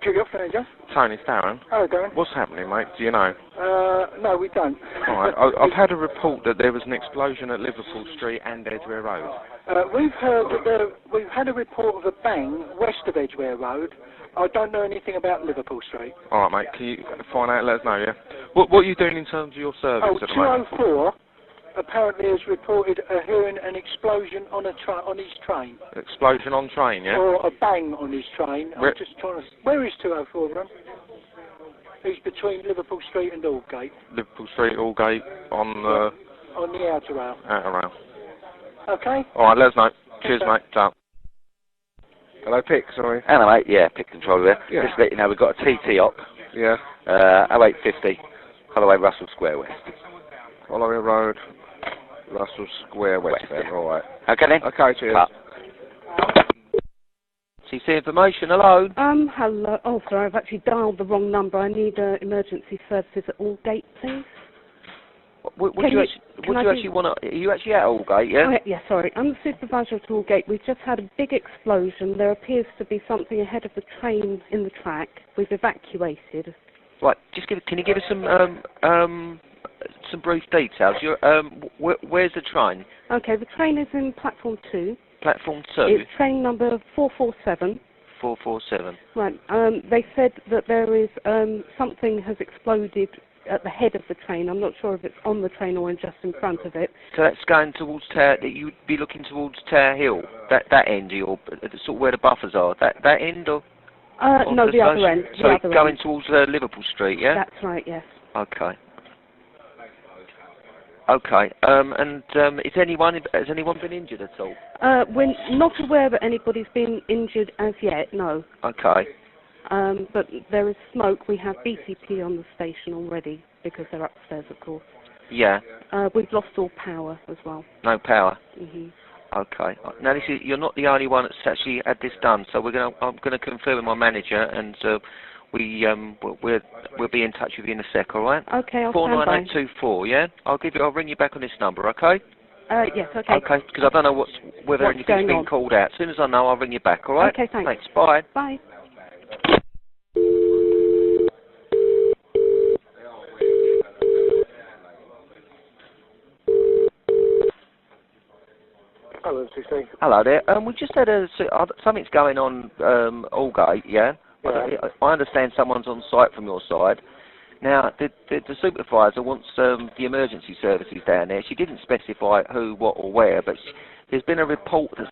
Good afternoon, John. Tony, it's Darren. Hello, Darren. What's happening, mate? Do you know? No, we don't. Alright, I've had a report that there was an explosion at Liverpool Street and Edgware Road. We've heard that we've had a report of a bang west of Edgware Road. I don't know anything about Liverpool Street. Alright, mate, can you find out and let us know, yeah? What are you doing in terms of your service at the moment? 204 apparently has reported hearing an explosion on his train. Explosion on train, yeah? Or a bang on his train. I'm just trying to... Where is 204, Ron? It's between Liverpool Street and Aldgate. Liverpool Street, Aldgate, on the... On the outer rail. Outer rail. Okay? Alright, let us know. Cheers, mate. Ciao. Hello, Pick, sorry. Hello, mate. Yeah, Pick Controller there. Yeah. Just to let you know, we've got a TT op. Yeah. 0850, Holloway Russell Square West. Holloway Road, Russell Square West, then. Yeah. Alright. Okay, then. Okay, cheers. CC information, hello. Hello. Oh, sorry, I've actually dialed the wrong number. I need emergency services at Aldgate, please. Would you actually want to... Are you actually at Aldgate, yeah? Oh, yeah, sorry. I'm the supervisor at Aldgate. We've just had a big explosion. There appears to be something ahead of the train in the track. We've evacuated. Right, can you give us some brief details? Where's the train? Okay, the train is in platform 2. Platform 2? It's train number 447. 447. Right, they said that there is something has exploded at the head of the train. I'm not sure if it's on the train or just in front of it. So that's going towards Tower... You'd be looking towards Tower Hill? That end, or sort of where the buffers are? That end, or...? No, the other end. So it's going towards Liverpool Street, yeah? That's right, yes. Okay. Okay. Has anyone been injured at all? We're not aware that anybody's been injured as yet, no. Okay. But there is smoke. We have BCP on the station already because they're upstairs, of course. Yeah. We've lost all power as well. No power. Mhm. Okay. Now you're not the only one that's actually had this done. So I'm gonna confirm with my manager, and we'll be in touch with you in a sec. All right? Okay, I'll stand by. 49824. Yeah. I'll ring you back on this number. Okay. Yes. Okay. Okay. Because I don't know whether anything's been called out. As soon as I know, I'll ring you back. All right? Okay. Thanks. Thanks. Bye. Bye. Hello there. We just had something's going on Aldgate, yeah? I understand someone's on site from your side. Now, the supervisor wants the emergency services down there. She didn't specify who, what, or where, but there's been a report that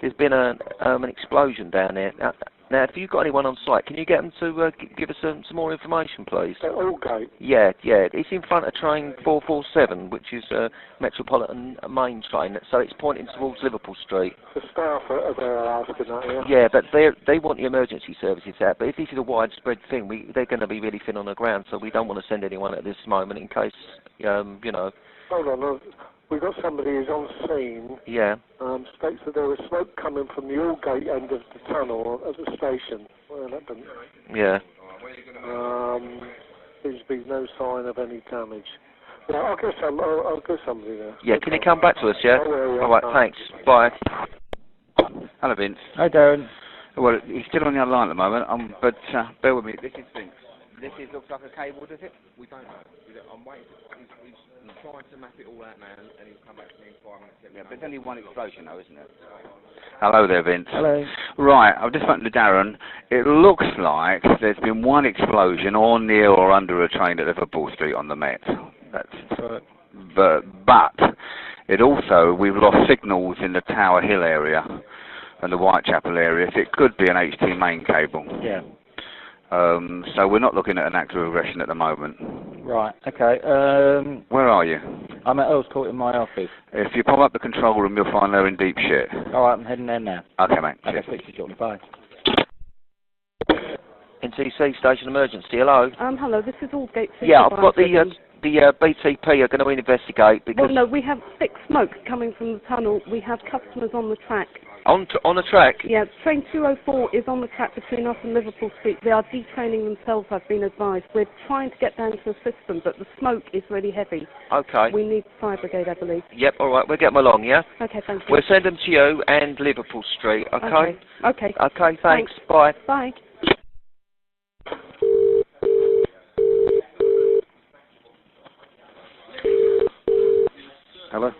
there's been an explosion down there. Now, if you've got anyone on site, can you get them to give us some more information, please? At Aldgate? Yeah. It's in front of train 447, which is a Metropolitan main train, so it's pointing towards Liverpool Street. The staff are asking that, yeah? Yeah, but they want the emergency services out, but if this is a widespread thing, they're going to be really thin on the ground, so we don't want to send anyone at this moment in case, Hold on, we've got somebody who's on scene. Yeah. States that there was smoke coming from the Aldgate end of the tunnel at the station. Well, that didn't... Yeah. Seems to be no sign of any damage. Yeah, I'll get somebody there. Yeah, can you come back to us, yeah? All right, thanks. Bye. Hello, Vince. Hi, Darren. Well, he's still on the other line at the moment, but bear with me. This is Vince. This looks like a cable, does it? We don't know. I'm waiting. He's trying to map it all out now, and he'll come back to me in 5 minutes. Yeah, but there's only one explosion, though, isn't it? Hello there, Vince. Hello. Right, I've just spoken to Darren. It looks like there's been one explosion on, near, or under a train at Liverpool Street on the Met. That's right. But it also, we've lost signals in the Tower Hill area and the Whitechapel area, so it could be an HT main cable. Yeah. So we're not looking at an actual regression at the moment. Right, okay. Where are you? I'm at Earl's Court in my office. If you pop up the control room, you'll find they're in deep shit. Alright, I'm heading there now. Okay, mate. Okay, speak to you shortly. Bye. NTC station emergency, hello? Hello, this is Aldgate. Yeah, I've got the BTP are going to investigate because... Well, no, we have thick smoke coming from the tunnel. We have customers on the track On a track? Yeah, train 204 is on the track between us and Liverpool Street. They are detraining themselves, I've been advised. We're trying to get down to the system, but the smoke is really heavy. Okay. We need fire brigade, I believe. Yep, all right, we'll get them along, yeah? Okay, thank you. We'll send them to you and Liverpool Street, okay? Okay. Okay, thanks. Bye. Bye. Hello?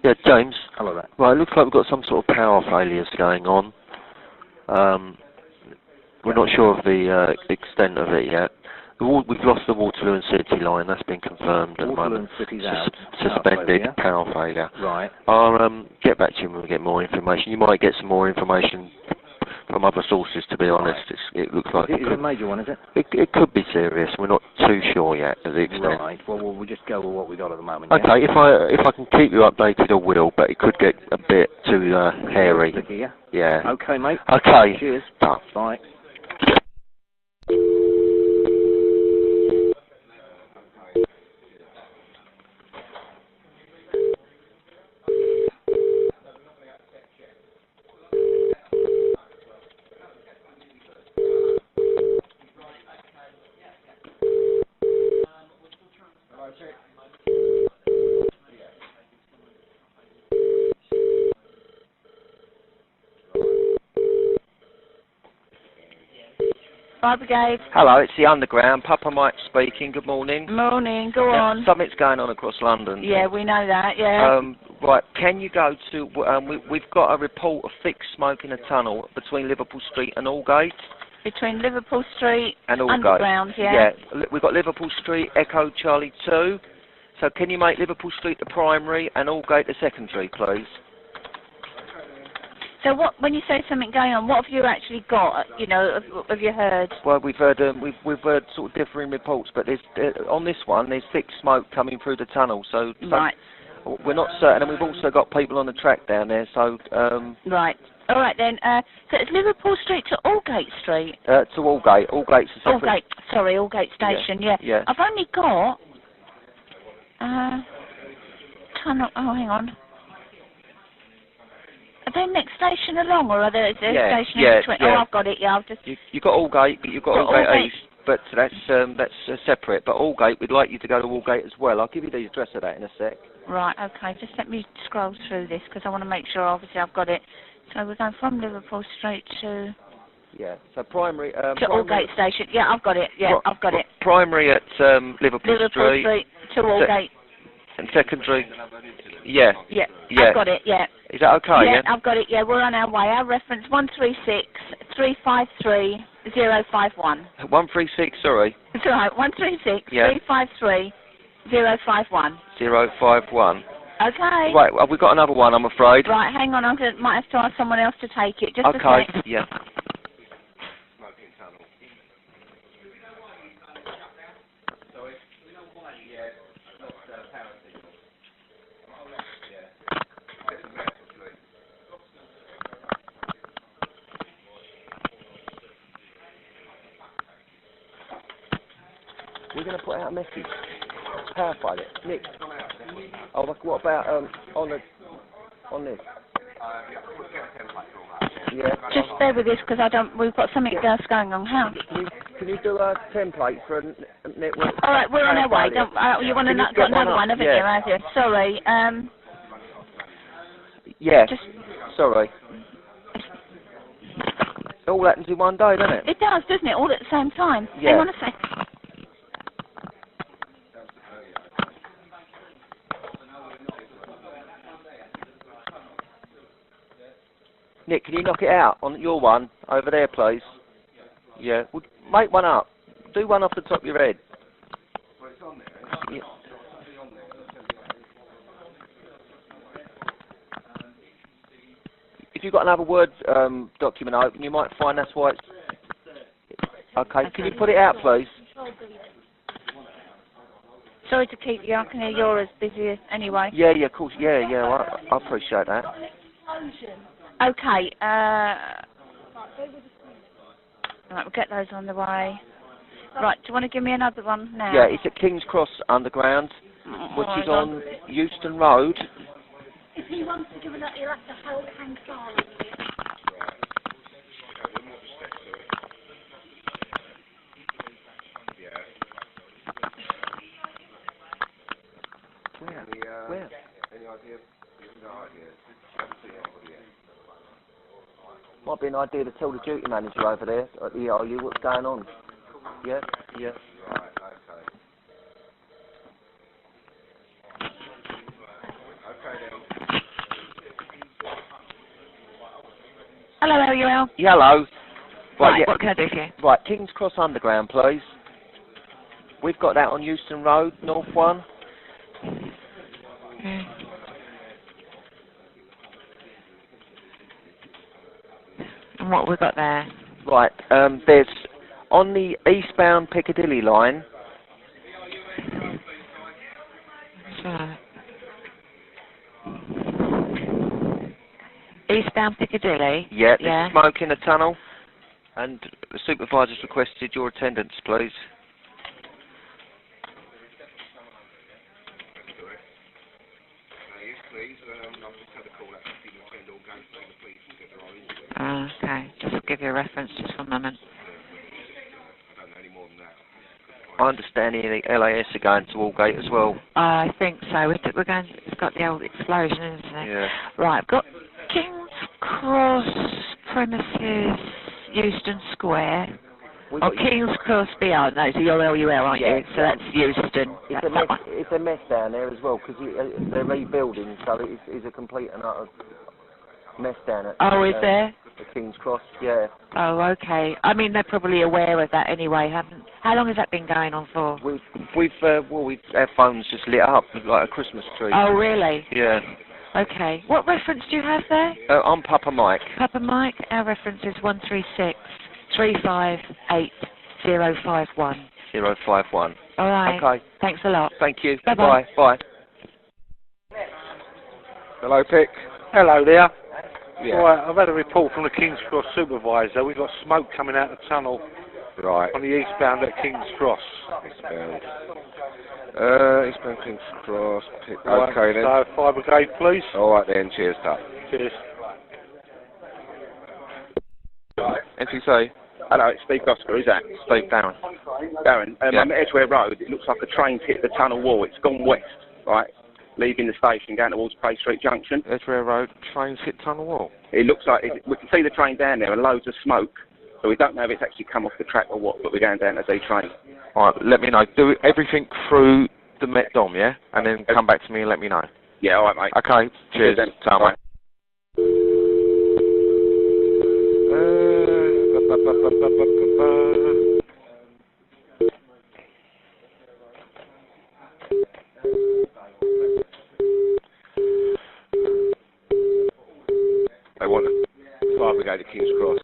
Yeah, James. Hello there. Right, it looks like we've got some sort of power failures going on. We're not sure of the extent of it yet. We've lost the Waterloo and City line, that's been confirmed at the moment. City's out. Suspended power failure. Right. I'll get back to you when we get more information. You might get some more information from other sources, to be honest. It looks like Is it a major one, is it? It could be serious. We're not too sure yet of the extent. Right. Well, we'll just go with what we got at the moment. Okay, if I can keep you updated, I will, but it could get a bit too hairy. Sticky, yeah? Yeah. Okay, mate. Okay. Cheers. Bye. Fire brigade. Hello, it's the Underground. Papa Mike speaking. Good morning. Morning. Go on. Something's going on across London. Yeah, we know that. Yeah. Right, can you go to... we've got a report of thick smoke in a tunnel between Liverpool Street and Aldgate. Between Liverpool Street and Aldgate. Underground, yeah. Yeah, we've got Liverpool Street, Echo Charlie 2. So can you make Liverpool Street the primary and Aldgate the secondary, please? So when you say something going on, what have you actually got? You know, have you heard? Well, we've heard heard sort of differing reports, but there's on this one there's thick smoke coming through the tunnel. So right. We're not certain, and we've also got people on the track down there. So right. All right then. So it's Liverpool Street to Aldgate Street. To Aldgate. Aldgate's a separate. Aldgate. Sorry, Aldgate Station. Yeah. I've only got tunnel. Oh, hang on. Are they next station along, or are they station in between? Yeah. Oh, I've got it. Yeah, I've just. You've got Aldgate. You've got Aldgate East, but that's separate. But Aldgate, we'd like you to go to Aldgate as well. I'll give you the address of that in a sec. Right. Okay. Just let me scroll through this because I want to make sure. Obviously, I've got it. So we're going from Liverpool Street to. Yeah. So primary. To Aldgate Station. Yeah, I've got it. Yeah, I've got it. Primary at Liverpool Street to Aldgate. And secondary. Yeah. I've got it. Yeah. Is that okay? Yeah, I've got it. Yeah, we're on our way. Our reference 136-353-051. 136. Sorry. It's all right. 136-353-051. 051. Okay. Right. Well, we've got another one, I'm afraid. Right. Hang on. Might have to ask someone else to take it. Just okay. a sec. Yeah. We're going to put out a message. Power failure. Nick. Oh, what about on this? Yeah. Just bear with this because we've got something else going on. How? Can you do a template for a network? All right, we're on our way. You want to got another one, haven't you? Have you? Sorry. Yeah. Sorry. It all happens in one day, doesn't it? It does, doesn't it? All at the same time. Yeah. Hang on a sec. Nick, can you knock it out on your one over there, please? Yeah. Well, make one up. Do one off the top of your head. Well, it's on there. Yeah. If you've got another Word document open, you might find that's why it's... Okay. Can you put it out, please? Sorry to keep you. I can hear you're as busy anyway. Yeah, of course. Yeah. Well, I appreciate that. Okay. Right, we'll get those on the way. Right, do you want to give me another one now? Yeah, it's at King's Cross Underground, which is on Euston Road. If he wants to give it up, he'll have to hang fire. Might be an idea to tell the duty manager over there at the ERU what's going on. Yeah, yeah. Right, okay. Okay then. Hello, LUL. Yeah, hello. Right, yeah. what can I do for you? Right, King's Cross Underground, please. We've got that on Euston Road, North 1. And what have we got there? Right, there's on the eastbound Piccadilly line. Right. Eastbound Piccadilly? Yeah, Yeah. there's smoke in the tunnel. And the supervisor's requested your attendance, please. Yes, please. I've just had a call actually to attend all games to the police and get their own injuries. Okay, just give you a reference just for a moment. I don't know any more than that. I understand the LAS are going to Aldgate as well. I think so. We're going. It's got the old explosion, isn't it? Yeah. Right. I've got King's Cross premises, Euston Square. We've Or got- King's Cross beyond. No, so you're LUL, aren't Yeah, you? So that's Euston. It's That's a, that mess, one. it's a mess down there as well because they're rebuilding, so it's a complete and utter mess down at Oh, is there? the King's Cross. Yeah, Oh, okay. I mean, they're probably aware of that anyway, haven't? How long has that been going on for? our phones just lit up like a Christmas tree. Oh, really? Yeah. Okay. What reference do you have there? I'm Papa Mike. Papa Mike, our reference is 136-358-051. 051. All right. Okay. Thanks a lot. Thank you. Bye-bye. Bye. Hello, Pick. Hello there. Yeah. Right, I've had a report from the King's Cross supervisor. We've got smoke coming out of the tunnel Right. on the eastbound at King's Cross. Eastbound. Eastbound King's Cross. Pick. Right, Okay then. So, fire brigade, please. All right then. Cheers, Tuck. Cheers. NTC. Hello, it's Steve Gosker, is that? Steve Darren. Darren, Yeah. I'm at Edgware Road. It looks like a train's hit the tunnel wall. It's gone west, right? Leaving the station, going towards Bay Street Junction. Edgware Road. Trains hit tunnel wall. It looks like we can see the train down there and loads of smoke. So we don't know if it's actually come off the track or what, but we're going down to see train. All right. Let me know. Do everything through the Met Dom, yeah, and then come back to me and let me know. Yeah, all right, mate. Okay. Cheers. then. Ciao, Bye. mate. They want to fire brigade at King's Cross.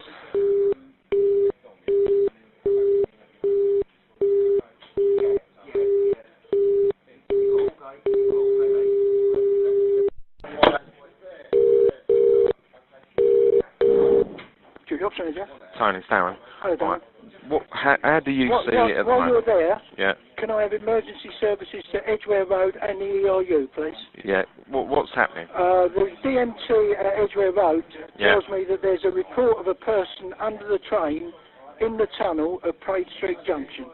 Duty officer, is it? Tony, Darren. Hello, Darren. Right. How do you see it at the While you're moment? there, Yeah. can I have emergency services to Edgware Road and the ERU, please? Yeah. What's happening? The DMT at Edgware Road Yeah. tells me that there's a report of a person under the train in the tunnel at Praed Street Junction.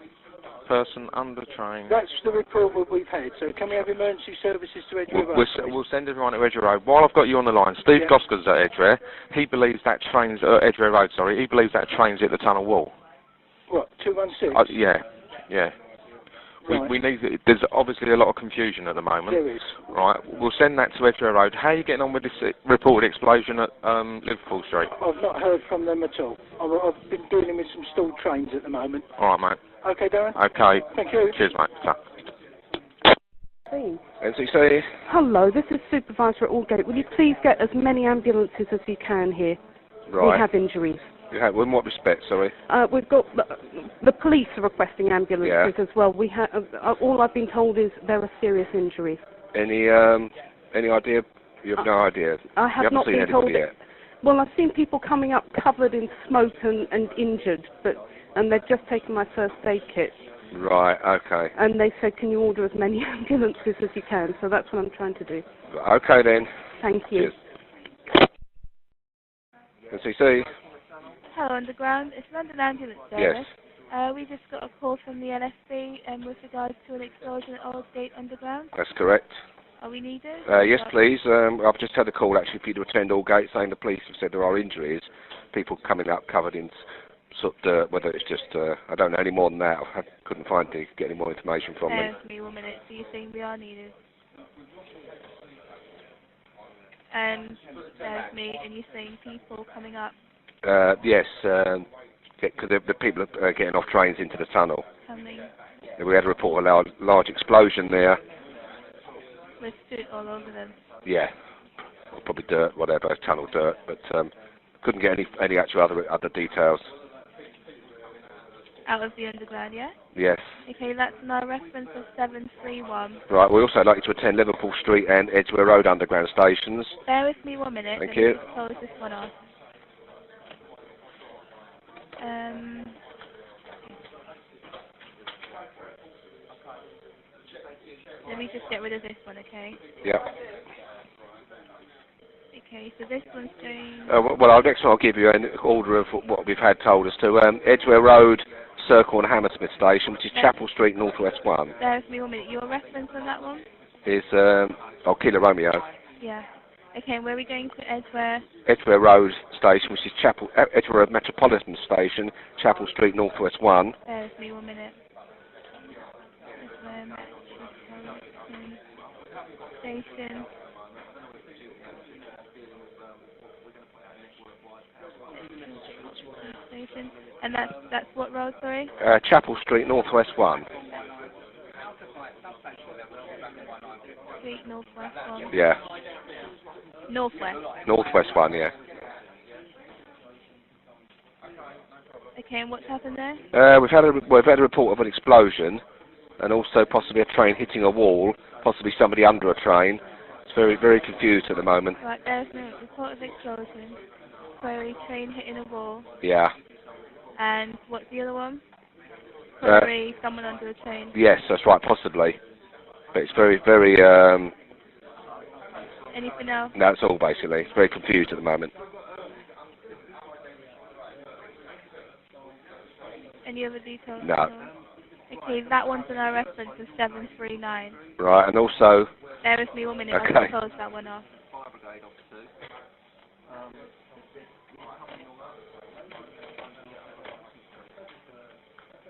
Person under train. That's the report that we've had. So can we have emergency services to Edgware Road, please? We'll send everyone to Edgware Road. While I've got you on the line, Steve Yeah. Gosker's at Edgware. He believes that train's Edgware Road. Sorry, he believes that train's hit the tunnel wall. What, 216? Yeah. Right. We need. There's obviously a lot of confusion at the moment. There is. Right. We'll send that to Edgware Road. How are you getting on with this reported explosion at Liverpool Street? I've not heard from them at all. I've been dealing with some stalled trains at the moment. All right, mate. Okay, Darren? Okay. Thank you. Cheers, mate. Ta. Please. NCC. Hello, this is Supervisor at Aldgate. Will you please get as many ambulances as you can here? We Right. have injuries. Yeah. In what respect? Sorry. We've got the police are requesting ambulances Yeah. as well. We have all I've been told is there are serious injuries. Any idea? You have no idea. I You have haven't not seen been told. anybody yet. Well, I've seen people coming up covered in smoke and injured, and they've just taken my first aid kit. Right. Okay. And they said, can you order as many ambulances as you can? So that's what I'm trying to do. Okay then. Thank you. Cheers. NCC. Hello, Underground. It's London Ambulance Service. We just got a call from the LFB with regards to an explosion at Aldgate Underground. That's correct. Are we needed? Yes, please. I've just had a call actually for you to attend Aldgate saying the police have said there are injuries. people coming up covered in sort of dirt, whether it's just, I don't know any more than that. I couldn't find to get any more information from them. Bear with me 1 minute. So you're saying we are needed? And bear with me, and you're saying people coming up? Yes, because the people are getting off trains into the tunnel. Coming. We had a report of a large explosion there. With soot all over them? Yeah, or probably dirt, whatever, tunnel dirt, but couldn't get any actual other details. Out of the underground, yeah? Yes. Okay, that's our reference of 731. Right, we also like you to attend Liverpool Street and Edgware Road underground stations. Bear with me 1 minute. Thank Let you. me just close this one off. Let me just get rid of this one, okay? Yeah. Okay, so this one's going... well, next one I'll give you an order of what we've had told us to. Edgware Road, Circle and Hammersmith Station, which is Chapel Street, North West 1. Bear with me 1 minute. Your reference on that one? Is, Kilo Romeo. Yeah. Okay, and where are we going to? Edgware? Edgware Road Station, which is Edgware Road Metropolitan Station, Chapel Street, North West 1. Bear with me 1 minute. Edgware Metropolitan Station. Station. And that's what road, sorry? Chapel Street, North West 1. Street, North West 1. Yeah. Northwest. Northwest 1, yeah. Okay, and what's happened there? We've had a report of an explosion, and also possibly a train hitting a wall, possibly somebody under a train. It's very, very confused at the moment. Right, there's no report of explosion. Query, train hitting a wall. Yeah. And what's the other one? Query, someone under a train. Yes, that's right, possibly. But it's very, very... Anything else? No, that's all basically. It's very confused at the moment. Any other details? No. Okay, that one's in our reference of 739. Right, and also... Bear with me 1 minute, Okay. I'll close that one off.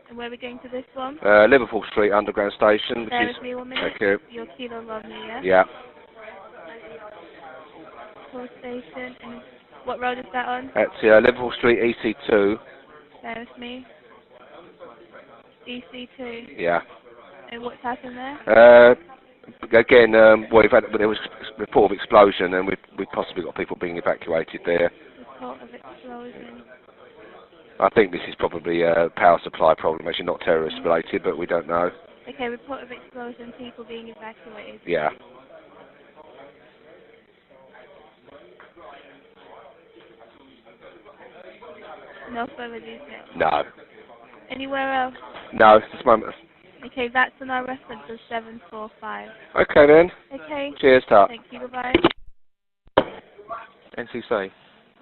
And where are we going to this one? Liverpool Street Underground Station, which Bear is... with me 1 minute. Thank you. Your Kilo Romeo, yeah? Yeah. Liverpool Station, and what road is that on? That's Liverpool Street EC2. Bear with me. EC2. Yeah. And what's happened there? Again, there was a report of explosion, and we possibly got people being evacuated there. Report of explosion. I think this is probably a power supply problem, actually not terrorist related, but we don't know. Okay, report of explosion, people being evacuated. Yeah. No further details. No. Anywhere else? No, it's this moment. Okay, that's on our reference of 745. Okay then. Okay. Cheers, Tart. Thank you, goodbye. NCC.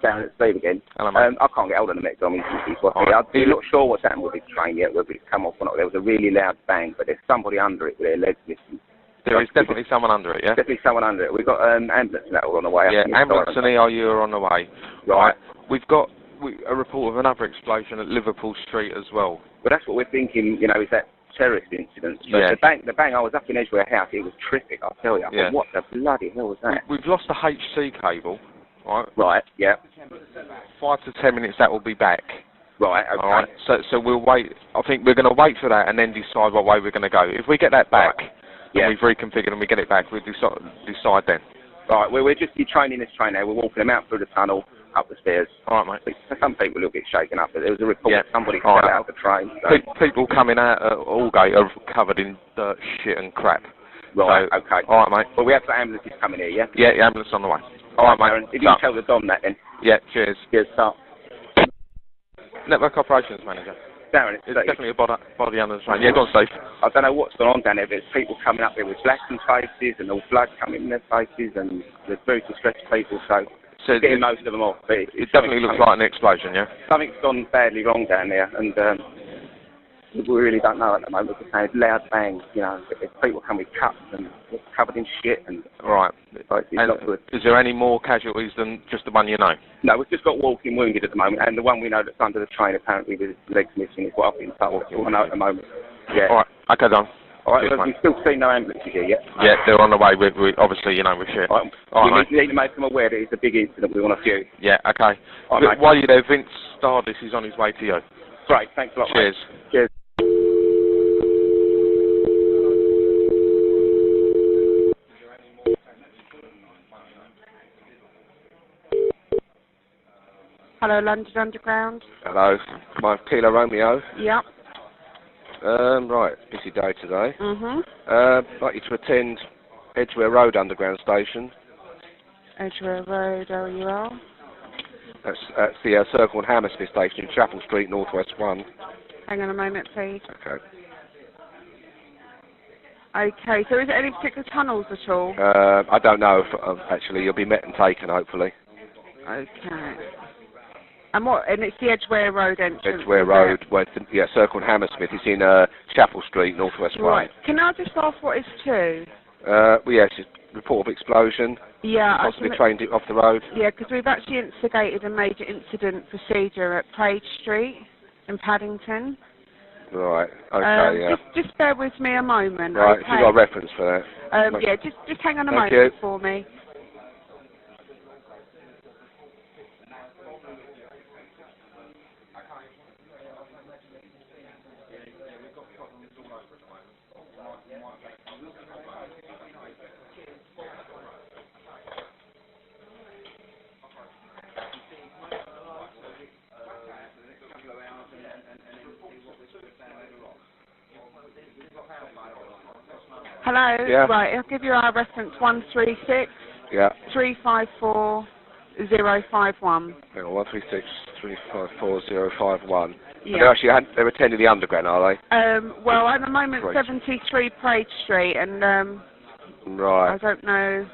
Down at Steve again. Hello, mate. I can't get hold of the next time he's working. I'm not sure what's happened with this train yet, whether it's come off or not. There was a really loud bang, but there's somebody under it with their legs missing. There is definitely someone under it, yeah? Definitely someone under it. We've got ambulance and that all on the way. Yeah, ambulance and ERU are on the way. Right. We've got a report of another explosion at Liverpool Street as well. Well, that's what we're thinking, is that terrorist incident. But Yeah. the bang, I was up in Edgware House, it was terrific, I'll tell you. I Yeah. thought, what the bloody hell was that? We've lost the HC cable, right? Right, yeah. 5 to 10 minutes, that will be back. Right, okay. All right. So we'll wait. I think we're going to wait for that and then decide what way we're going to go. If we get that back, Yeah. and we've reconfigured and we get it back, we'll decide then. Right, we're just training this train now. We're walking them out through the tunnel, up the stairs. All right, mate. Some people will get shaken up, but there was a report Yeah. that somebody All fell right. out of the train. So. People coming out at Aldgate are covered in dirt, shit and crap. Right, So, okay. All right, mate. Well, we have the ambulances coming here, yeah? Yeah, the ambulance on the way. All right, mate. Aaron. If you can tell the Dom that, then. Yeah, cheers. Cheers, start. Network Operations Manager. Darren, it's It's Steve. definitely a body under the train. Yeah, go on, Steve. I don't know what's gone on down there, but there's people coming up there with blackened faces and all blood coming in their faces, and there's very distressed people, so getting most of them off. But It definitely looks like an explosion, yeah? Something's gone badly wrong down there, and we really don't know at the moment. We're just saying it's loud bangs, you know, if people come with cuts and covered in shit and... Right. It's not good. Is there any more casualties than just the one you know? No, we've just got walking wounded at the moment, and the one we know that's under the train apparently with his legs missing is what I've been told. That's all I know at the moment. Yeah. Alright, okay, done. Alright, well, we've still seen no ambulances here yet. Yeah, they're on the way with obviously, you know, with shit. Alright, we need to make them aware that it's a big incident. We want a few. Yeah, okay. Alright, While you're there, Vince Stardust is on his way to you. Great, thanks a lot, Cheers. Mate. Cheers. Hello, London Underground. Hello, my Kilo Romeo. Yep. Right, busy day today. Mhm. Like you to attend Edgware Road Underground Station. Edgware Road, OUL. That's the Circle and Hammersmith Station in Chapel Street, Northwest 1. Hang on a moment, please. Okay. Okay, so is it any particular tunnels at all? I don't know if, actually, you'll be met and taken, hopefully. Okay. And what? And it's the Edgware Road entrance. Edgware Road, where yeah, Circle and Hammersmith. It's in Chapel Street, Northwest 1. Right. Can I just ask what it's to? Well, yes, it's a report of explosion. Yeah. Possibly trained it off the road. Yeah, because we've actually instigated a major incident procedure at Page Street in Paddington. Right. Okay. Yeah. Just bear with me a moment. Right. Okay. Have you got a reference for that? Yeah. Just hang on a Thank moment you. for me. Hello. Yeah. Right. I'll give you our reference 136. Yeah. 354 051. Hang on, 136 354 051. Yeah. They're attending the Underground, are they? Well, at the moment, Great. 73 Page Street, and Right. I don't know.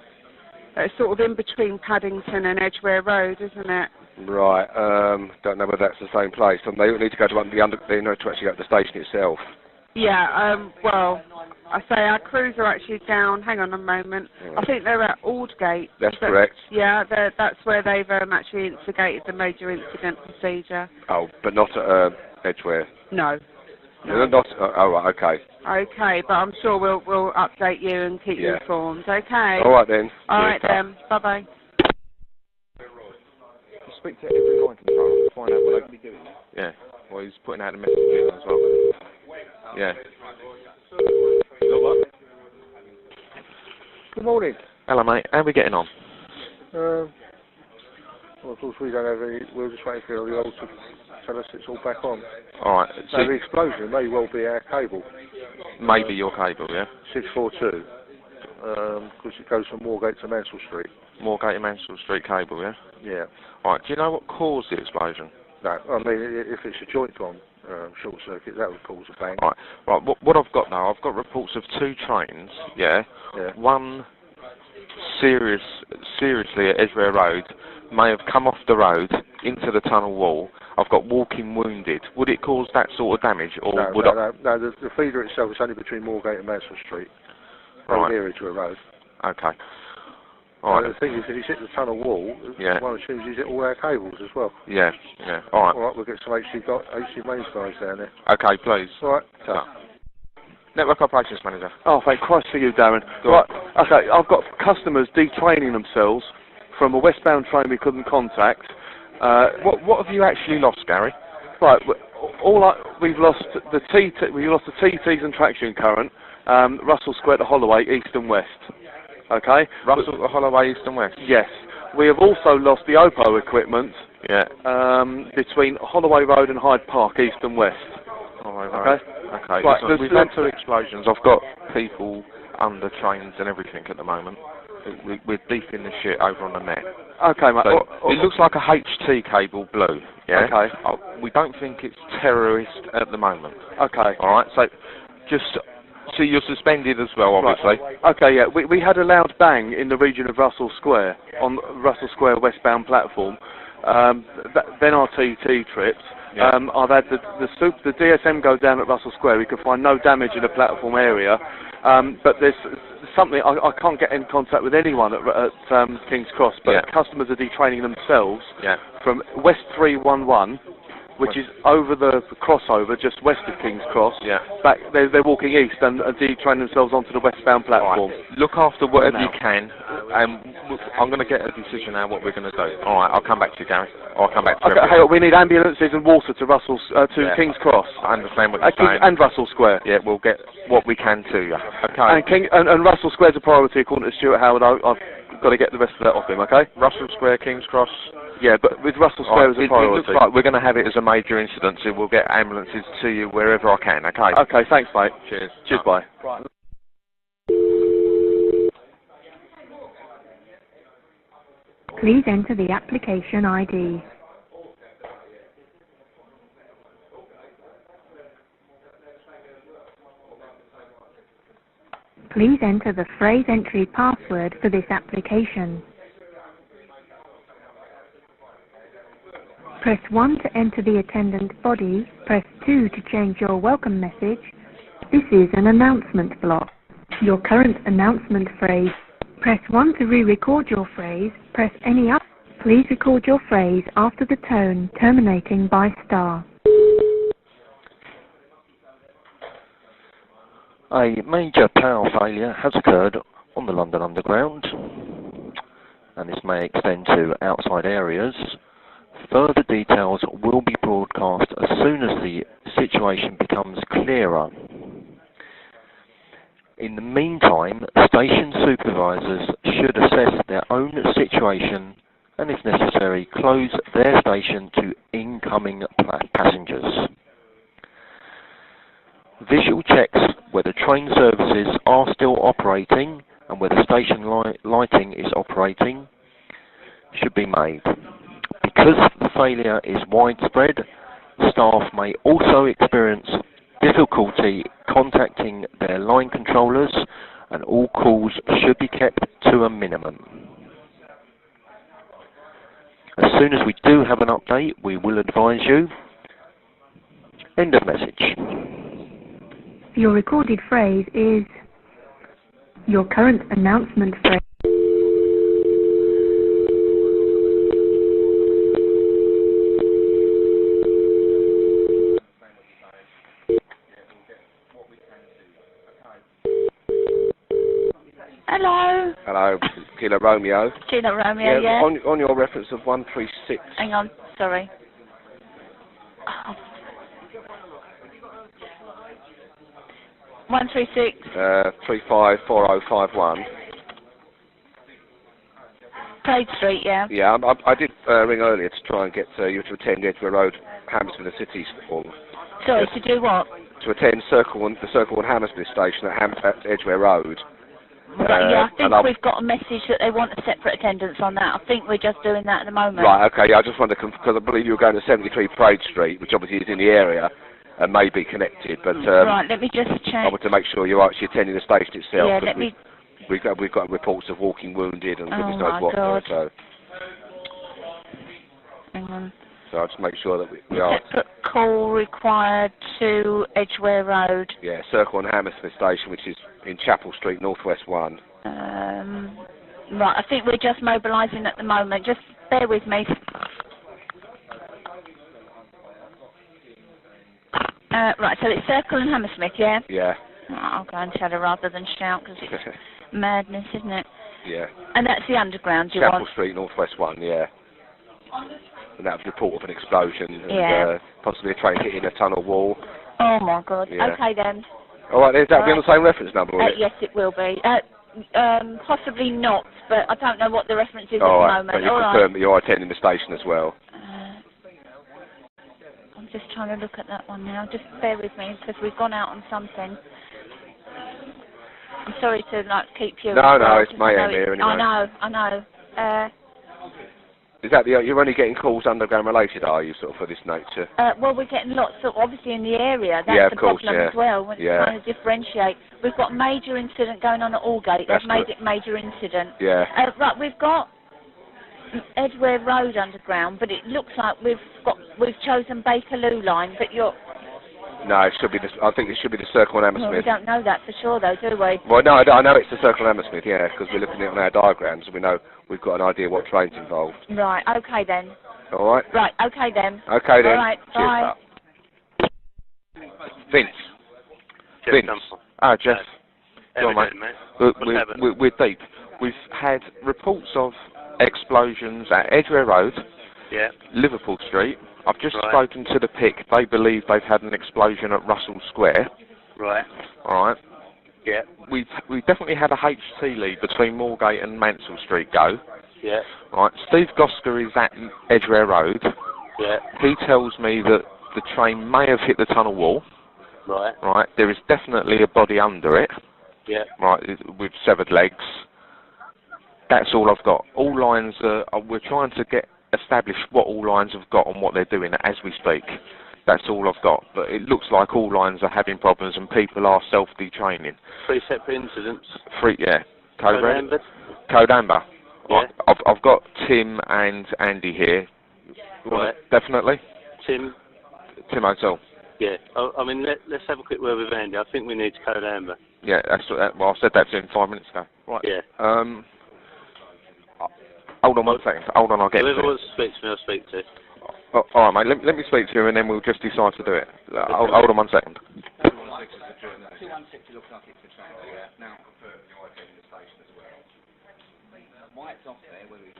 It's sort of in between Paddington and Edgware Road, isn't it? Right. Don't know whether that's the same place. And they need to go to they know to actually go to the station itself. Yeah. Well, I say our crews are actually down. Hang on a moment. I think they're at Aldgate. That's correct. Yeah. That's where they've actually instigated the major incident procedure. Oh, but not at Edgware. No. Not. Oh, right. Okay. Okay, but I'm sure we'll update you and keep you informed. Okay. All right then. All right then. Bye bye. Speak to every line controller to find out what they can be doing. Yeah. Well, he's putting out a message as well. Yeah. Good morning. Hello, mate. How are we getting on? Well, of course, we don't have any. We're just waiting for the old to tell us it's all back on. All right. So the explosion may well be our cable. Maybe your cable, yeah? 642. Because it goes from Moorgate to Mansell Street. Moorgate to Mansell Street cable, yeah? Yeah. All right. Do you know what caused the explosion? No, I mean, if it's a joint one, short circuit, that would cause a bang. Right. What I've got now, I've got reports of 2 trains, yeah? One seriously at Edgware Road may have come off the road into the tunnel wall. I've got walking wounded. Would it cause that sort of damage, or No, the feeder itself is only between Moorgate and Mansell Street. Right. Near Edgware Road. Okay. All right. The thing is, if he's hit the tunnel wall, one assumes he's hit all our cables as well. Yeah. All right. All right, we'll get some HC mains guys down there. Okay, please. All right. Network Operations Manager. Oh, thank Christ for you, Darren. Right, okay, I've got customers detraining themselves from a westbound train we couldn't contact. What have you actually lost, Gary? Right, we've lost the TTs and traction current, Russell Square to Holloway, east and west. Okay? Russell to Holloway, east and west? Yes. We have also lost the OPO equipment. Yeah. Between Holloway Road and Hyde Park, east and west. Okay. Right, Listen, we've had 2 explosions. I've got people under trains and everything at the moment. We're deep in the shit over on the net. Okay, mate. So it looks like a HT cable blue. Yeah. Okay. We don't think it's terrorist at the moment. Okay. All right. So you're suspended as well, obviously. Right. Okay. Yeah. We had a loud bang in the region of Russell Square on Russell Square westbound platform. then our TT trips. Yeah. I've had the DSM go down at Russell Square. We could find no damage in the platform area, but there's something I can't get in contact with anyone at King's Cross. But customers are detraining themselves from West 311. Which is over the crossover, just west of King's Cross. Yeah. Back, they're walking east and detraining themselves onto the westbound platform. Right. Look after whatever you can, and I'm going to get a decision now what we're going to do. All right, I'll come back to you, Gary. I'll come back to you. Okay, hey, we need ambulances and water to King's Cross. I understand what you're saying. And Russell Square. Yeah, we'll get what we can to you. Okay. And Russell Square's a priority according to Stuart Howard. I've got to get the rest of that off him. Okay. Russell Square, King's Cross. Yeah, but with Russell Square as a priority. It looks like we're going to have it as a major incident, so we'll get ambulances to you wherever I can, okay? Okay, thanks, mate. Cheers. Cheers, bye. Right. Please enter the application ID. Please enter the phrase entry password for this application. Press 1 to enter the attendant body. Press 2 to change your welcome message. This is an announcement block. Your current announcement phrase. Press 1 to re-record your phrase. Press any up. Please record your phrase after the tone, terminating by star. A major power failure has occurred on the London Underground, and this may extend to outside areas. Further details will be broadcast as soon as the situation becomes clearer. In the meantime, station supervisors should assess their own situation and, if necessary, close their station to incoming passengers. Visual checks whether train services are still operating and whether station lighting is operating should be made. Because the failure is widespread, staff may also experience difficulty contacting their line controllers, and all calls should be kept to a minimum. As soon as we do have an update, we will advise you. End of message. Your recorded phrase is your current announcement phrase. Hello. Hello, Kilo Romeo. Kilo Romeo, yeah. On your reference of 136. Hang on, sorry. 136. 354051. Plaid Street, yeah. Yeah, I did ring earlier to try and get you to attend Edgware Road, Hammersmith and City Hall. Sorry, to do what? To attend the Circle 1 Hammersmith station at Edgware Road. Right, yeah, I think we've got a message that they want a separate attendance on that. I think we're just doing that at the moment. Right, okay, yeah, I just wanted to, because I believe you were going to 73 Parade Street, which obviously is in the area, and may be connected, but... right, let me just check. I want to make sure you're actually attending the station itself. Yeah, let me... We've got reports of walking wounded and goodness knows what. So. Hang on. So I'll just make sure that we are... Separate call required to Edgware Road. Yeah, Circle and Hammersmith Station, which is in Chapel Street, Northwest 1. Right, I think we're just mobilising at the moment. Just bear with me. Right, so it's Circle and Hammersmith, yeah? Yeah. Oh, I'll go and tell her rather than shout, because it's madness, isn't it? Yeah. And that's the underground you Chapel want? Street, Northwest 1, yeah. And that was a report of an explosion and possibly a train hitting a tunnel wall. Oh my God. Yeah. Okay then. All right, that'll be on the same reference number, will it? Yes, it will be. Possibly not, but I don't know what the reference is at the moment. But you confirm that you're attending the station as well. I'm just trying to look at that one now. Just bear with me, because we've gone out on something. I'm sorry to keep you. No, it's mayhem here anyway. I know. Is that you're only getting calls underground related, are you, sort of, for this nature? Well, we're getting lots, obviously, in the area. That's of the course, problem as well, when it's trying to differentiate. We've got major incident going on at Aldgate. They've made it major incident. Yeah. Right, we've got Edgware Road underground, but it looks like we've chosen Bakerloo line, but you're... No, it should be the, I think it should be the Circle and Well, we Hammersmith. don't know that for sure, though, do we? Well, no, I know it's the Circle and Hammersmith, yeah, because we're looking at it on our diagrams and we know we've got an idea what train's involved. Right, okay then. All right? Right, okay then. Okay then. All right, bye. Vince. Jeff Vince. Dunford. Ah, Jeff. How Go on, we mate. doing, mate? We're deep. We've had reports of explosions at Edgware Road, Yeah. Liverpool Street. I've just Right. spoken to the PIC. They believe they've had an explosion at Russell Square. Right. All right. Yeah. We've definitely had a HT lead between Moorgate and Mansell Street go. Yeah. Right. Steve Gosker is at Edgware Road. Yeah. He tells me that the train may have hit the tunnel wall. Right. Right. There is definitely a body under it. Yeah. Right. With severed legs. That's all I've got. All lines are. We're trying to establish what all lines have got and what they're doing as we speak. That's all I've got. But it looks like all lines are having problems and people are self-detraining. 3 separate incidents. Yeah. Code red. Amber? Code Amber. Yeah. Right. I've got Tim and Andy here. Right. Definitely. Tim? Tim O'Toole. Yeah. I mean, let's have a quick word with Andy. I think we need Code Amber. Yeah, well, I said that to him 5 minutes ago. Right. Yeah. Hold on 1 second. Hold on, I'll get Whoever to it. wants to speak to me, I'll speak to. Oh, all right, mate. Let me speak to you, and then we'll just decide to do it. Hold on 1 second. 216 looks like it's a train. Yeah. Now confirm the IP in the station as well. Why it's off there? Where we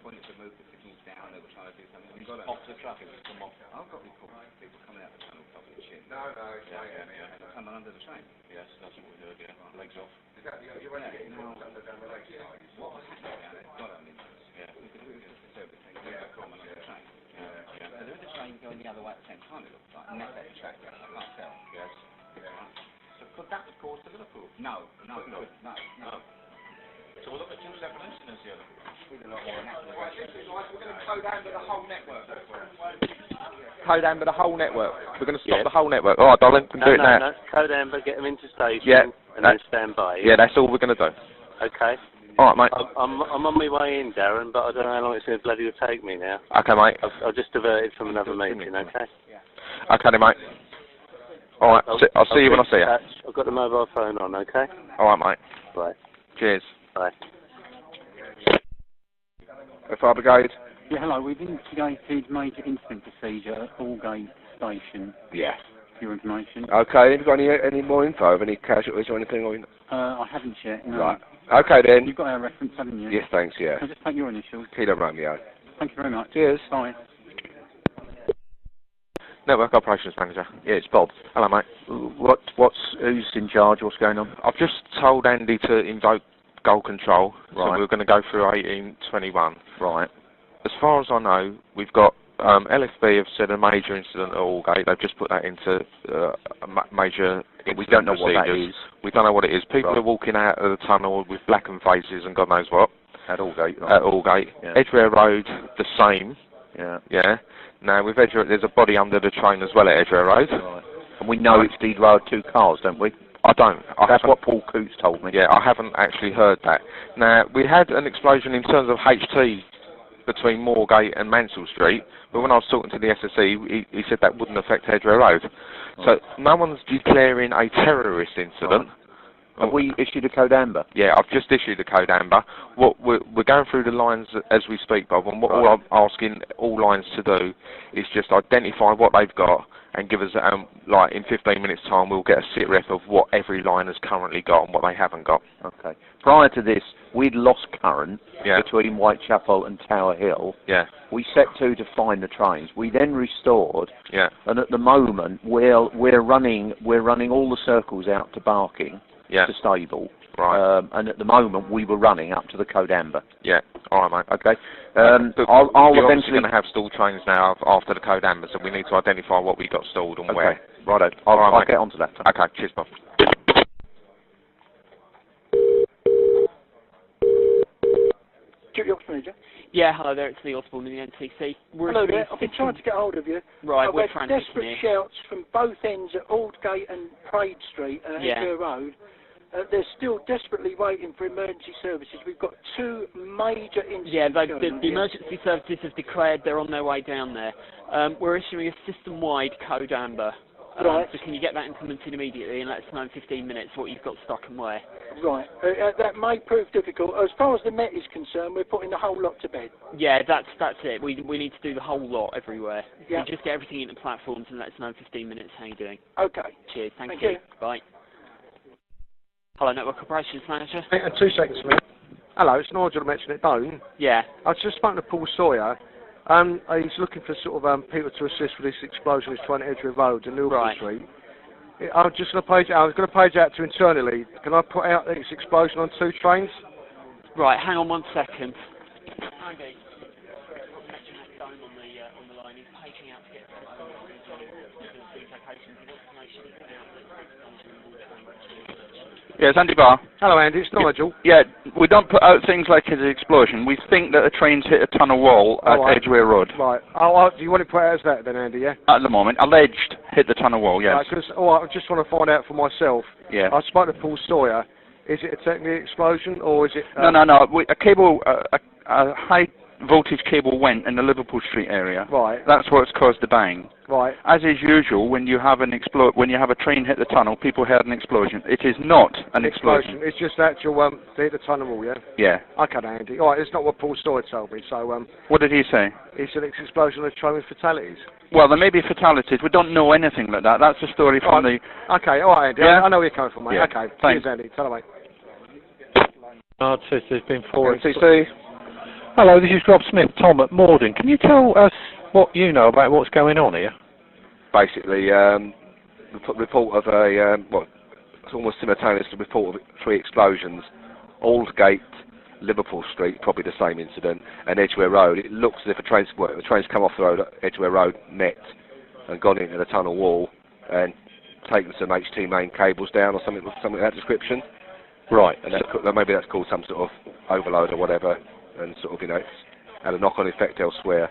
wanted to move the signals down, they were trying to do something. We got off the truck. It was come off. I've got reports of people coming out the tunnel talking shit. No. Yeah. Coming under the train. Yes, that's what we heard. Yeah. Legs off. Is that you're ready to get involved under down the legs? What was happening down there? God only knows. Yeah. We could just everything. Yeah. Coming under the train. Yeah. So there is a train going the other way at the same time. It looks like. And that's the track. I can't tell. Yes. So could that have caused the Liverpool? No. So we'll look at two separate incidents here. With a lot more natural. We're going to code Amber the whole network. Code Amber the whole network. We're going to stop the whole network. All right, darling. We can do it now. No. Code Amber, get them into station. Yeah. And then stand by. Yeah, that's all we're going to do. Okay. All right, mate. I'm on my way in, Darren, but I don't know how long it's going to bloody take me now. Okay, mate. I've just diverted from another meeting, okay? Okay, then, mate. All right. I'll see you when I see you. I've got the mobile phone on, okay? All right, mate. Bye. Cheers. Bye. Fire Brigade. Yeah, hello. We've instigated major incident procedure at Allgate Station. Yeah. For your information. Okay, have you got any more info of any casualties or anything? Or I haven't yet, no. Right. Okay then. You've got our reference, haven't you? Yes, thanks, yeah. Can I just take your initials? Kilo Romeo. Thank you very much. Cheers. Bye. Network Operations Manager. Yeah, it's Bob. Hello, mate. Who's in charge? What's going on? I've just told Andy to invoke goal control. So Right. we're going to go through 1821. Right. As far as I know, we've got LFB have said a major incident at Allgate. They've just put that into major. We don't know what that procedures. is. We don't know what it is. People Right. are walking out of the tunnel with blackened faces and God knows what. At Allgate. Right. At Allgate. Yeah. Edgware Road, the same. Yeah. Yeah. Now with Edgware, there's a body under the train as well at Edgware Road. Right. And we know it's derailed 2 cars, don't we? I don't. That's what Paul Coots told me. Yeah, I haven't actually heard that. Now, we had an explosion in terms of HT between Moorgate and Mansell Street, but when I was talking to the SSE, he said that wouldn't affect Edgware Road. So no one's declaring a terrorist incident. Have we issued a code Amber? Yeah, I've just issued a code Amber. What we're going through the lines as we speak, Bob, and what all I'm asking all lines to do is just identify what they've got and give us, like in 15 minutes time, we'll get a sit rep of what every line has currently got and what they haven't got. Okay. Prior to this, we'd lost current between Whitechapel and Tower Hill. Yeah. We set to find the trains. We then restored. Yeah. And at the moment, we're running all the circles out to Barking. Yeah. To Stable. Right. And at the moment, we were running up to the code Amber. Yeah. All right, mate. Okay. I'll You're eventually going to have stalled trains now after the code Amber, so we need to identify what we got stalled and where. Righto. I'll get onto that. Okay. Cheers, Bob. Duty Ops Manager. Yeah, hello there, it's Lee Osborne in the NTC. Hello there, I've been trying to get hold of you. Right, I've we're had transitioning desperate here. shouts from both ends at Aldgate and Praed Street at Yeah. Edgware Road. they're still desperately waiting for emergency services. We've got 2 major incidents. Yeah, the emergency services have declared they're on their way down there. We're issuing a system-wide code amber. Right. So can you get that implemented immediately and let us know in 15 minutes what you've got stock and where? Right. That may prove difficult. As far as the Met is concerned, we're putting the whole lot to bed. Yeah, that's it. We need to do the whole lot everywhere. Yeah. You just get everything into platforms and let us know in 15 minutes how you're doing. Okay. Cheers. Thank you. you. Bye. Hello, Network Operations Manager. 2 seconds, mate. Hello, it's Nigel. I mentioned it. Don't. Yeah. I just spoke to Paul Sawyer. He's looking for sort of people to assist with this explosion. He's trying to Edgware Road and Liverpool Street. I was going to page out to internally. Can I put out this explosion on 2 trains? Right. Hang on 1 second. Okay. Yes, Andy Barr. Hello, Andy. It's Nigel. Yeah, we don't put out things like it's an explosion. We think that a train's hit a tunnel wall at Edgware Road. Right. Do you want it put out as that then, Andy, yeah? At the moment. Alleged hit the tunnel wall, yes. Right, because I just want to find out for myself. Yeah. I spoke to Paul Sawyer. Is it a technical explosion or is it... No. A cable, a high voltage cable went in the Liverpool Street area. Right. That's what's caused the bang. Right. As is usual, when you have a train hit the tunnel, people heard an explosion. It is not an explosion. It's just actual they hit the tunnel wall, yeah. Yeah. Okay, Andy. All right, it's not what Paul Sawyer told me. So what did he say? He said it's an explosion of train with fatalities. Well, there may be fatalities. We don't know anything like that. That's a story from the. Okay. All right, Andy. Yeah? I know where you're coming from, mate. Yeah. Okay. Thanks. Cheers, Andy. Tell him, mate. There's been 4. TC. Hello, this is Rob Smith, Tom at Morden. Can you tell us what you know about what's going on here? Basically, report of it's almost simultaneous to report of 3 explosions. Aldgate, Liverpool Street, probably the same incident, and Edgware Road. It looks as if the train's come off the road at Edgware Road, met, and gone into the tunnel wall, and taken some HT main cables down or something of that description. Right. And maybe that's caused some sort of overload or whatever, and sort of, it's had a knock-on effect elsewhere.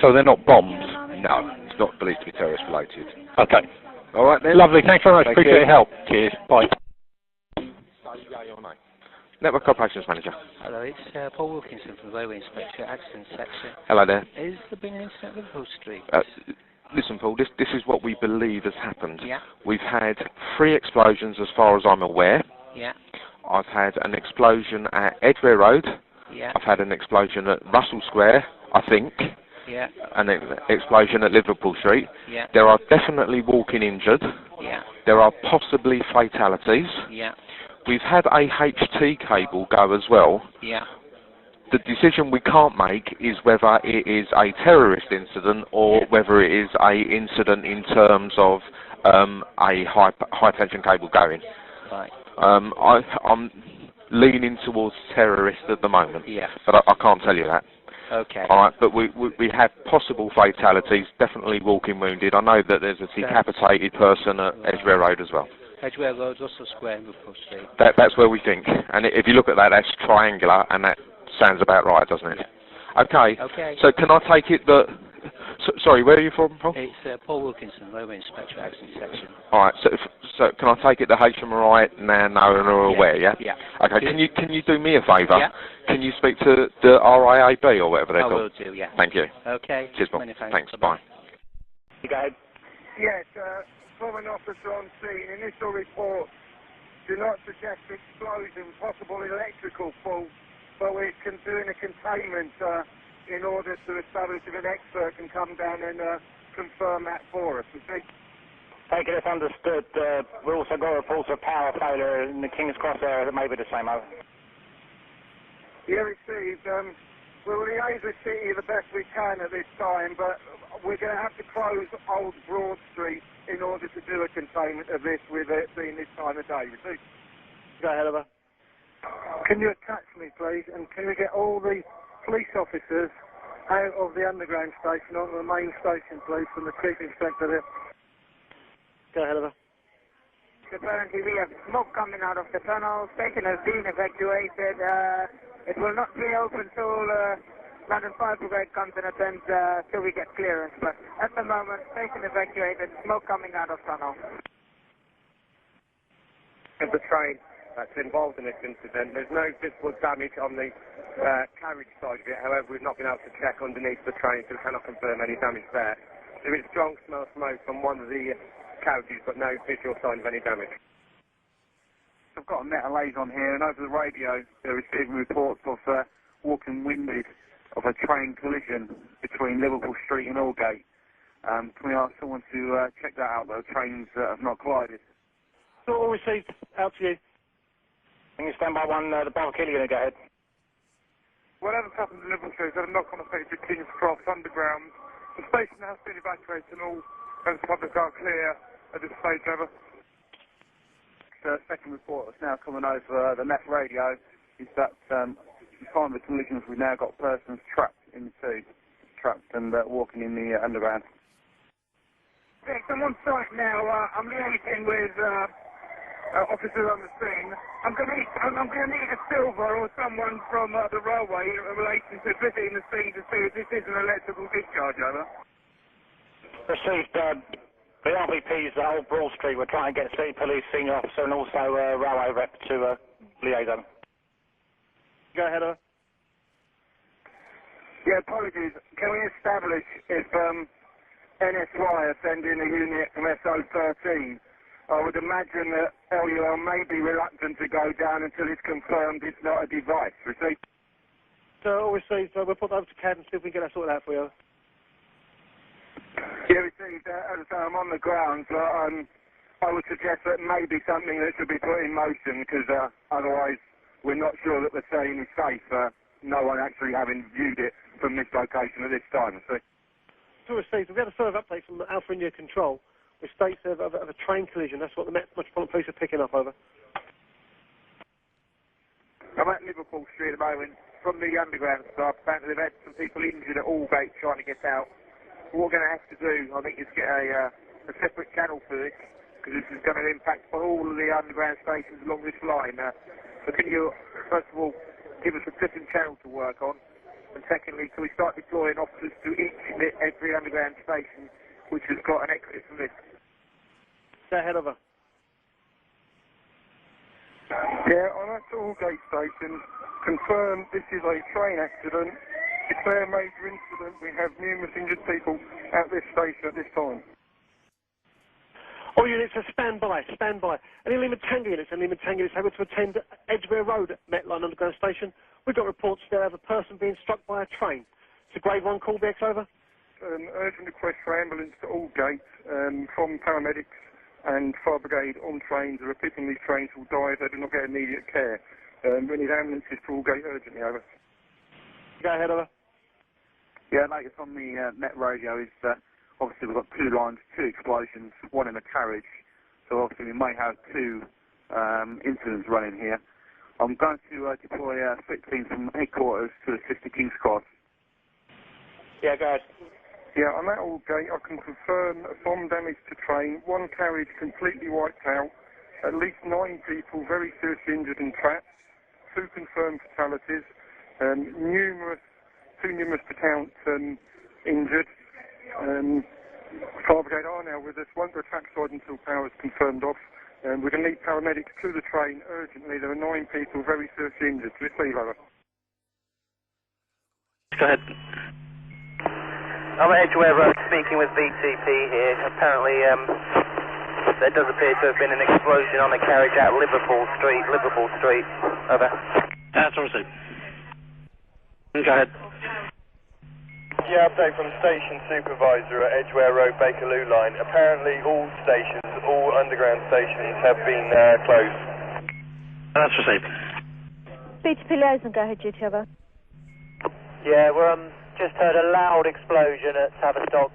So they're not bombs? No, it's not believed to be terrorist related. Okay. All right then. Lovely, thanks very much. Thank Appreciate you. your help. Cheers. Bye. Network Operations Manager. Hello, it's Paul Wilkinson from the Railway Inspector, Accident Section. Hello there. Has there been an incident at Liverpool Street? Listen, Paul, this is what we believe has happened. Yeah. We've had 3 explosions as far as I'm aware. Yeah. I've had an explosion at Edgware Road. Yeah. I've had an explosion at Russell Square, I think. Yeah. An explosion at Liverpool Street. Yeah. There are definitely walking injured. Yeah. There are possibly fatalities. Yeah. We've had a HT cable go as well. Yeah. The decision we can't make is whether it is a terrorist incident or whether it is a incident in terms of a high tension cable going. Right. I'm leaning towards terrorist at the moment. Yeah. But I can't tell you that. Okay. All right, but we have possible fatalities, definitely walking wounded. I know that there's a decapitated person at Edgware Road as well. Edgware Road, Russell Square, Liverpool Street. That's where we think. And if you look at that, that's triangular, and that sounds about right, doesn't it? Yeah. Okay. Okay. So can I take it that... sorry, where are you from, Paul? It's Paul Wilkinson, Railway Inspector, Accident Section. All right. So can I take it that HMRI now know and are aware? Yeah. Yeah. Okay. Can you do me a favour? Yeah. Can you speak to the RIAB or whatever they're called? I will do. Yeah. Thank you. Okay. Cheers, Paul. Many Thanks. Bye. You go. Yes. From an officer on scene, initial report do not suggest explosion, possible electrical fault, but we're doing a containment in order to establish if an expert can come down and confirm that for us. Okay? Take it as understood. We also got reports of power failure in the King's Cross area that may be the same. Over. Yeah, received. We'll liaise with City the best we can at this time, but we're going to have to close Old Broad Street in order to do a containment of this with it being this time of day. Received. Go ahead, over. Can you attach me, please, and can we get all the police officers out of the underground station onto the main station, please, from the Chief Inspector there? Go ahead, over. Apparently we have smoke coming out of the tunnel. Station has been evacuated. It will not be open till London Fire Brigade comes and attends till we get clearance. But at the moment, station evacuated, smoke coming out of tunnel. At the train. that's involved in this incident. There's no visible damage on the carriage side of it. However, we've not been able to check underneath the train, so we cannot confirm any damage there. There is strong smell of smoke from one of the carriages, but no visual sign of any damage. I've got a metal liaison here, and over the radio they're receiving reports of Walking Winded of a train collision between Liverpool Street and Aldgate. Can we ask someone to check that out, though? Trains have not collided. So all received, out to you. Can you stand by one, the Barker going to go ahead? Whatever's happened to Liverpool Street, there's a knock-on effect to King's Cross Underground. The station has been evacuated and all members of the public are clear at this stage, over. The second report that's now coming over the Met radio is that at the time of the collisions we've now got persons trapped in the tube, and walking in the underground. Yes, I'm on site now. I'm liaising with officers on the scene. I'm going to need a silver or someone from the railway in relation to visiting the scene to see if this is an electrical discharge, over. Received the RVP's Old Broad Street. We're trying to get City Police Senior Officer and also Railway Rep to liaison. Go ahead, over. Yeah, apologies. Can we establish if NSY are sending a unit from SO13? I would imagine that LUR may be reluctant to go down until it's confirmed it's not a device. Received? So all received. We'll put that over to CAD and see if we can get that sorted out for you. Yeah, received. As I say, I'm on the ground, so I would suggest that may be something that should be put in motion, because otherwise we're not sure that the scene is safe. No one actually having viewed it from this location at this time. See? So received. We've had a further update from Alpha India Control, which states of a train collision. That's what the Metropolitan Police are picking up, over. I'm at Liverpool Street at the moment. From the underground staff, apparently they've had some people injured at Aldgate trying to get out. What we're going to have to do, I think, is get a separate channel for this, because this is going to impact on all of the underground stations along this line. So can you, first of all, give us a different channel to work on? And secondly, can we start deploying officers to every underground station which has got an exit from this? Go ahead, over. Yeah, I'm at Aldgate Station. Confirmed this is a train accident. Declare major incident. We have numerous injured people at this station at this time. All units are stand by. Any Lima Tango units able to attend Edgware Road at Metline Underground Station. We've got reports there of a person being struck by a train. It's a grade 1 call, BX, over. An urgent request for ambulance to Aldgate from paramedics and fire brigade on trains. There are people on these trains who will die if they do not get immediate care. We need ambulances to Aldgate urgently, over. Go ahead, over. Yeah, latest on the Met radio is obviously we've got 2 lines, 2 explosions, 1 in a carriage. So obviously we may have 2 incidents running here. I'm going to deploy a split team from headquarters to assist the King's Cross. Yeah, go ahead. Yeah, I'm at Aldgate. I can confirm some damage to train, 1 carriage completely wiped out, at least 9 people very seriously injured and trapped, 2 confirmed fatalities, too numerous to count injured. Fire brigade are now with us, won't go trackside until power is confirmed off. We're going to need paramedics to the train urgently. There are 9 people very seriously injured. Receive, over. Go ahead. I'm at Edgware Road speaking with BTP here. Apparently there does appear to have been an explosion on a carriage at Liverpool Street. Over. That's all received. Go ahead. Yeah, update from Station Supervisor at Edgware Road, Bakerloo Line. Apparently all underground stations have been closed. That's received. BTP liaison, go ahead, duty, over. Yeah, we're just heard a loud explosion at Tavistock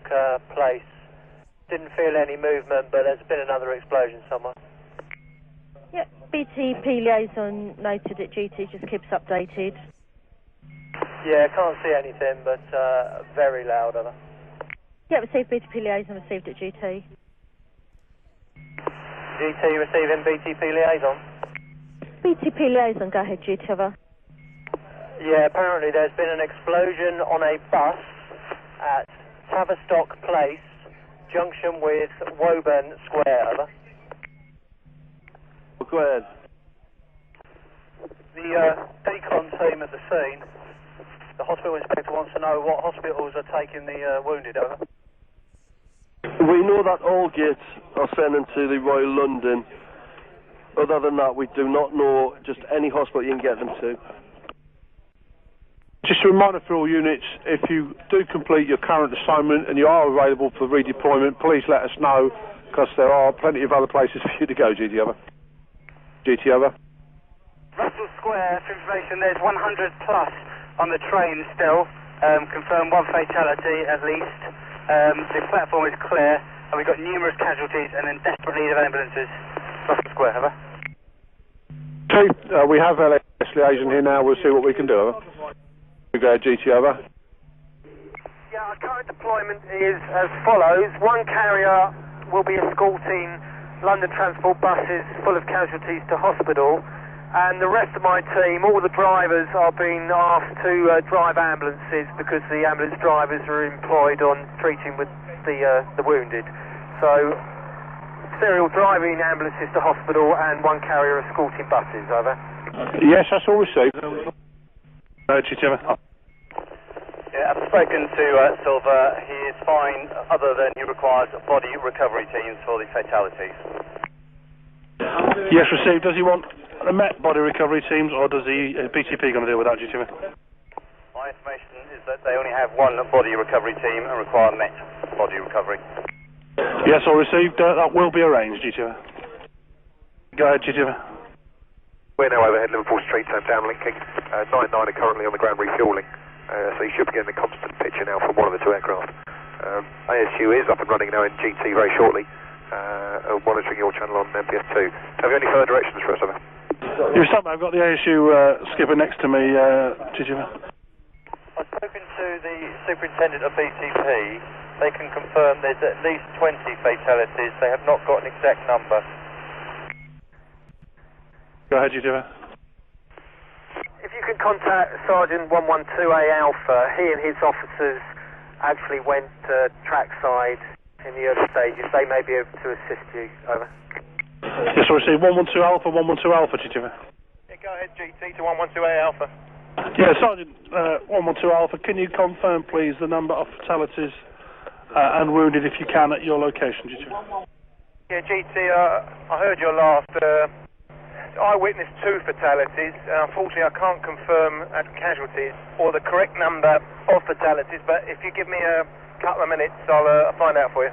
Place. Didn't feel any movement, but there's been another explosion somewhere. Yep, BTP liaison noted at GT, just keep us updated. Yeah, can't see anything, but very loud, over. Yeah, received BTP liaison, received at GT. GT receiving BTP liaison. BTP liaison, go ahead, GT, over. Yeah, apparently there's been an explosion on a bus at Tavistock Place, junction with Woburn Square, over. Go ahead. The decon team at the scene, the hospital inspector wants to know what hospitals are taking the wounded over. We know that all gates are sending to the Royal London. Other than that, we do not know just any hospital you can get them to. Just a reminder for all units, if you do complete your current assignment and you are available for redeployment, please let us know, because there are plenty of other places for you to go, GT over. GT over. Russell Square, for information, there's 100 plus on the train still. Confirmed one fatality at least. The platform is clear, and we've got numerous casualties and in desperate need of ambulances. Russell Square, over. Okay, we have LS liaison here now, we'll see what we can do, over. We go GT over. Yeah, our current deployment is as follows. One carrier will be escorting London Transport buses full of casualties to hospital, and the rest of my team, all the drivers, are being asked to drive ambulances because the ambulance drivers are employed on treating with the wounded. So, serial driving ambulances to hospital and one carrier escorting buses, over. Yes, that's all received. Yeah, I've spoken to Silver. He is fine, other than he requires body recovery teams for the fatalities. Yes, received. Does he want the Met body recovery teams, or does the BTP going to deal with that, GTV? My information is that they only have one body recovery team and require Met body recovery. Yes, all received. That will be arranged, GTV. Go ahead, GTV. We're now overhead Liverpool Street, downlinking. 99 are currently on the ground refuelling, so you should be getting a constant picture now from one of the two aircraft. ASU is up and running now in GT very shortly, monitoring your channel on MPS2. Have you any further directions for us, over? You've something. I've got the ASU skipper next to me, GTV. I've spoken to the superintendent of BTP. They can confirm there's at least 20 fatalities. They have not got an exact number. Go ahead, GTV. If you could contact Sergeant 112A Alpha, he and his officers actually went trackside in the early stages. They may be able to assist you. Over. Yes, I received 112 Alpha, 112 Alpha, GTV. Yeah, go ahead, GT to 112A Alpha. Yeah, Sergeant 112 Alpha, can you confirm, please, the number of fatalities and wounded, if you can, at your location, GTV? Yeah, GT, I heard your last. I witnessed 2 fatalities. Unfortunately, I can't confirm casualties or the correct number of fatalities, but if you give me a couple of minutes, I'll find out for you.